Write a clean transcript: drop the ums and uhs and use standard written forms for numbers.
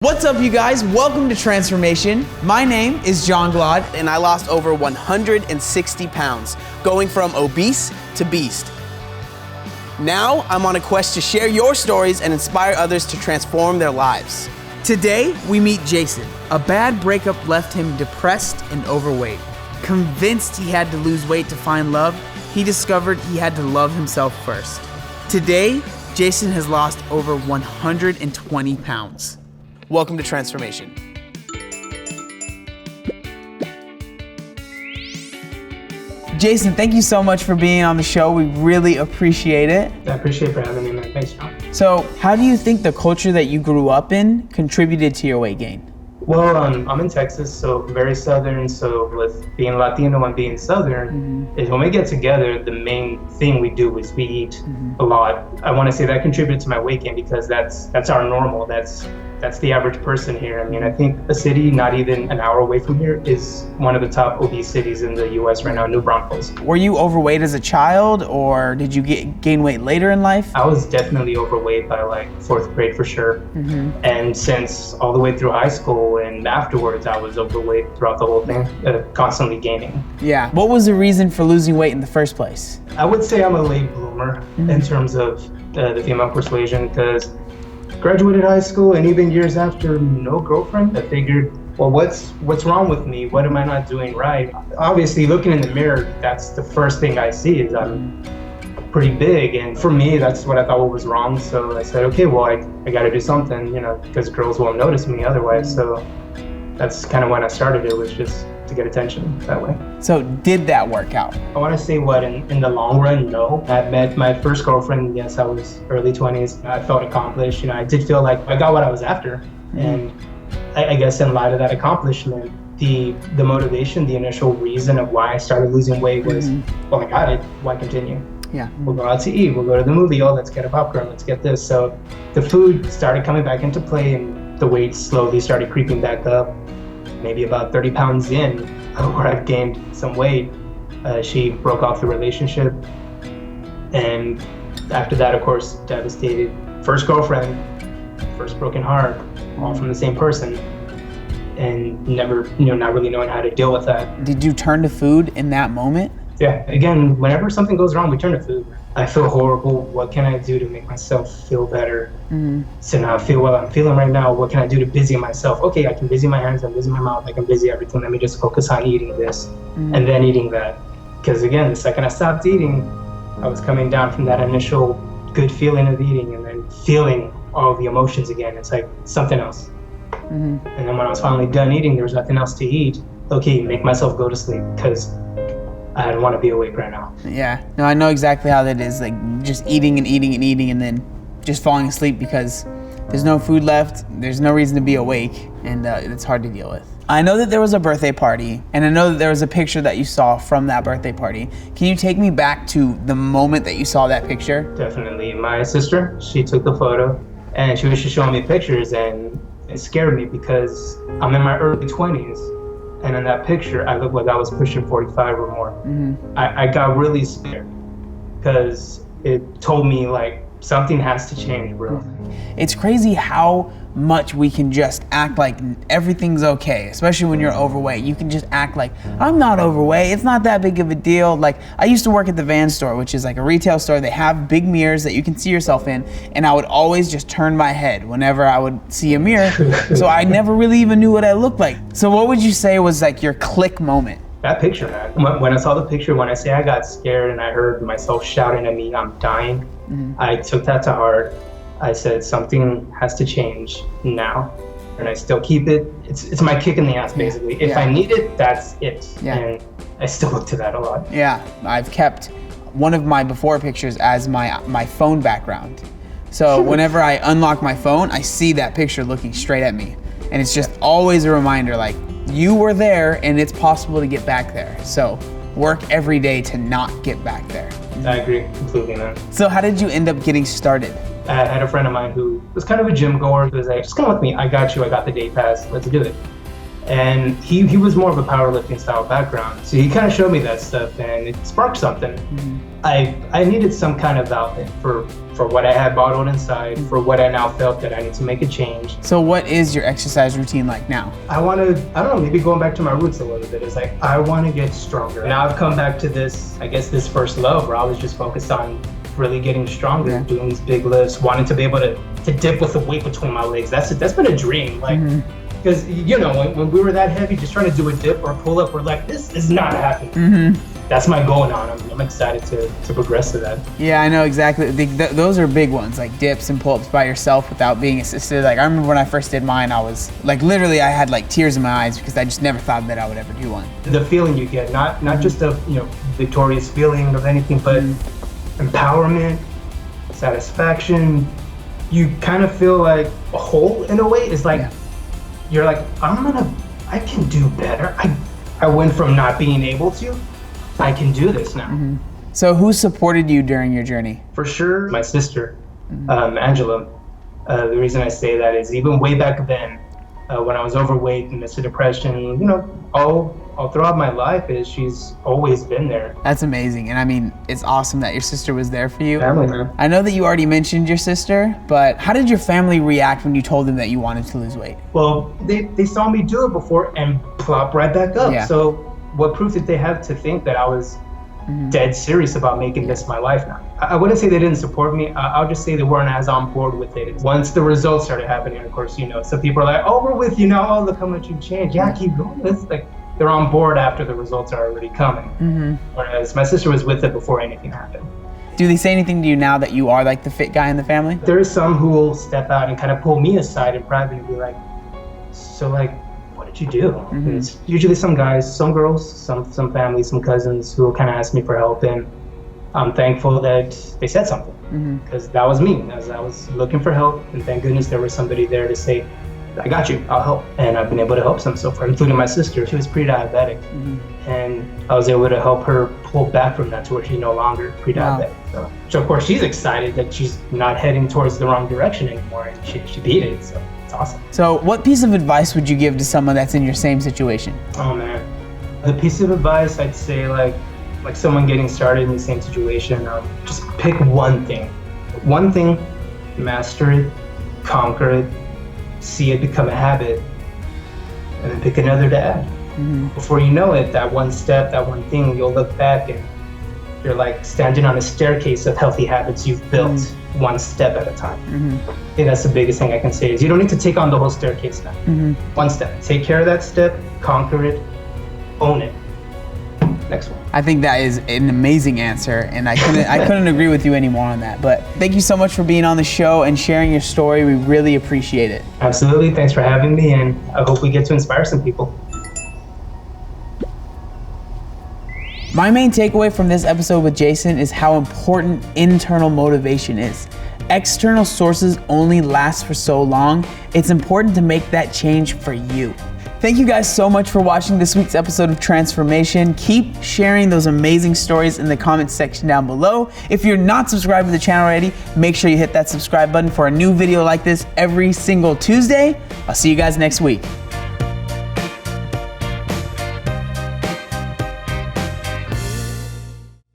What's up, you guys? Welcome to Transformation. My name is John Glaude, and I lost over 160 pounds, going from obese to beast. Now, I'm on a quest to share your stories and inspire others to transform their lives. Today, we meet Jason. A bad breakup left him depressed and overweight. Convinced he had to lose weight to find love, he discovered he had to love himself first. Today, Jason has lost over 120 pounds. Welcome to Transformation. Jason, thank you so much for being on the show. We really appreciate it. I appreciate it for having me, man. Thanks, John. So, how do you think the culture that you grew up in contributed to your weight gain? Well, I'm in Texas, so very southern. So with being Latino and being southern, is when we get together, the main thing we do is we eat a lot. I want to say that contributed to my weight gain because that's our normal. That's the average person here. I mean, I think a city not even an hour away from here is one of the top obese cities in the U.S. right now, New Braunfels. Were you overweight as a child, or did you gain weight later in life? I was definitely overweight by like fourth grade for sure. And since all the way through high school and afterwards, I was overweight throughout the whole thing, constantly gaining. Yeah. What was the reason for losing weight in the first place? I would say I'm a late bloomer in terms of the female persuasion, because graduated high school and even years after, no girlfriend. I figured, well, what's wrong with me? What am I not doing right? Obviously, looking in the mirror, that's the first thing I see is I'm pretty big. And for me, that's what I thought was wrong. So I said, okay, well, I got to do something, because girls won't notice me otherwise. So that's kind of when I started. It was just to get attention that way. So did that work out? I want to say in the long run, no. I met my first girlfriend, yes, I was early 20s. I felt accomplished. I did feel like I got what I was after. And I guess in light of that accomplishment, the motivation, the initial reason of why I started losing weight was, well, I got it, why continue? Yeah. We'll go out to eat, we'll go to the movie, let's get a popcorn, let's get this. So the food started coming back into play and the weight slowly started creeping back up. Maybe about 30 pounds in, where I've gained some weight, she broke off the relationship. And after that, of course, devastated. First girlfriend, first broken heart, all from the same person. And never, not really knowing how to deal with that. Did you turn to food in that moment? Yeah, again, whenever something goes wrong, we turn to food. I feel horrible. What can I do to make myself feel better? So now I feel what I'm feeling right now. What can I do to busy myself? Okay, I can busy my hands, I can busy my mouth, I can busy everything. Let me just focus on eating this and then eating that. Because again, the second I stopped eating, I was coming down from that initial good feeling of eating and then feeling all the emotions again. It's like something else. And then when I was finally done eating, there was nothing else to eat. Okay, make myself go to sleep because I don't want to be awake right now. Yeah, no, I know exactly how that is, like just eating and eating and eating and then just falling asleep because there's no food left, there's no reason to be awake, and it's hard to deal with. I know that there was a birthday party, and I know that there was a picture that you saw from that birthday party. Can you take me back to the moment that you saw that picture? Definitely. My sister, she took the photo, and she was just showing me pictures, and it scared me because I'm in my early 20s. And in that picture, I looked like I was pushing 45 or more. I got really scared because it told me like something has to change, bro. It's crazy how much we can just act like everything's okay, especially when you're overweight. You can just act like, I'm not overweight, it's not that big of a deal. Like, I used to work at the Van store, which is like a retail store. They have big mirrors that you can see yourself in, and I would always just turn my head whenever I would see a mirror. So I never really even knew what I looked like. So what would you say was like your click moment? That picture, man. When I saw the picture, when I say I got scared and I heard myself shouting at me, I'm dying, I took that to heart. I said, something has to change now. And I still keep it. It's my kick in the ass, basically. If I need it, that's it. And I still look to that a lot. Yeah, I've kept one of my before pictures as my phone background. So whenever I unlock my phone, I see that picture looking straight at me. And it's just always a reminder, like, you were there and it's possible to get back there. So work every day to not get back there. I agree completely, man. So how did you end up getting started? I had a friend of mine who was kind of a gym goer. He was like, just come with me. I got you. I got the day pass. Let's do it. And he was more of a powerlifting style background. So he kind of showed me that stuff and it sparked something. I needed some kind of outlet for what I had bottled inside, for what I now felt that I need to make a change. So what is your exercise routine like now? I want to, I don't know, maybe going back to my roots a little bit. It's like, I want to get stronger. Now I've come back to this, I guess this first love where I was just focused on really getting stronger, doing these big lifts, wanting to be able to dip with the weight between my legs. That's been a dream. Like, because, you know, when we were that heavy, just trying to do a dip or a pull up, we're like, this is not happening. That's my goal now, and I'm excited to progress to that. Yeah, I know exactly. Those are big ones, like dips and pull-ups by yourself without being assisted. Like I remember when I first did mine, I was like, literally, I had like tears in my eyes because I just never thought that I would ever do one. The feeling you get, not just a victorious feeling of anything, but empowerment, satisfaction. You kind of feel like a whole in a way. It's like you're like, I can do better. I went from not being able to, I can do this now. So who supported you during your journey? For sure, my sister, Angela. The reason I say that is even way back then, when I was overweight and midst of depression, all throughout my life, she's always been there. That's amazing. And I mean, it's awesome that your sister was there for you. Family, man. I know that you already mentioned your sister, but how did your family react when you told them that you wanted to lose weight? Well, they saw me do it before and plop right back up. Yeah. So what proof did they have to think that I was dead serious about making this my life now? I wouldn't say they didn't support me. I'll just say they weren't as on board with it. Once the results started happening, of course, some people are like, oh, we're with you now. Oh, look how much you've changed. Yeah, keep going. It's like they're on board after the results are already coming. Whereas my sister was with it before anything happened. Do they say anything to you now that you are like the fit guy in the family? There is some who will step out and kind of pull me aside in private and be like, so like, what did you do? It's usually some guys, some girls, some families, some cousins who will kind of ask me for help, and I'm thankful that they said something because that was me. As I was looking for help, and thank goodness there was somebody there to say, I got you, I'll help. And I've been able to help some so far, including my sister. She was pre-diabetic, and I was able to help her pull back from that to where she's no longer pre-diabetic. Wow. So of course she's excited that she's not heading towards the wrong direction anymore, and she beat it. So it's awesome. So what piece of advice would you give to someone that's in your same situation? Oh man, the piece of advice I'd say, like someone getting started in the same situation, just pick one thing, master it, conquer it, see it become a habit, and then pick another to add. Before you know it, that one step, that one thing, you'll look back and you're like standing on a staircase of healthy habits you've built one step at a time. I think that's the biggest thing I can say is you don't need to take on the whole staircase now. One step, take care of that step, conquer it, own it. Next one. I think that is an amazing answer, and I couldn't agree with you anymore on that. But thank you so much for being on the show and sharing your story. We really appreciate it. Absolutely. Thanks for having me, and I hope we get to inspire some people. My main takeaway from this episode with Jason is how important internal motivation is. External sources only last for so long. It's important to make that change for you. Thank you guys so much for watching this week's episode of Transformation. Keep sharing those amazing stories in the comments section down below. If you're not subscribed to the channel already, make sure you hit that subscribe button for a new video like this every single Tuesday. I'll see you guys next week.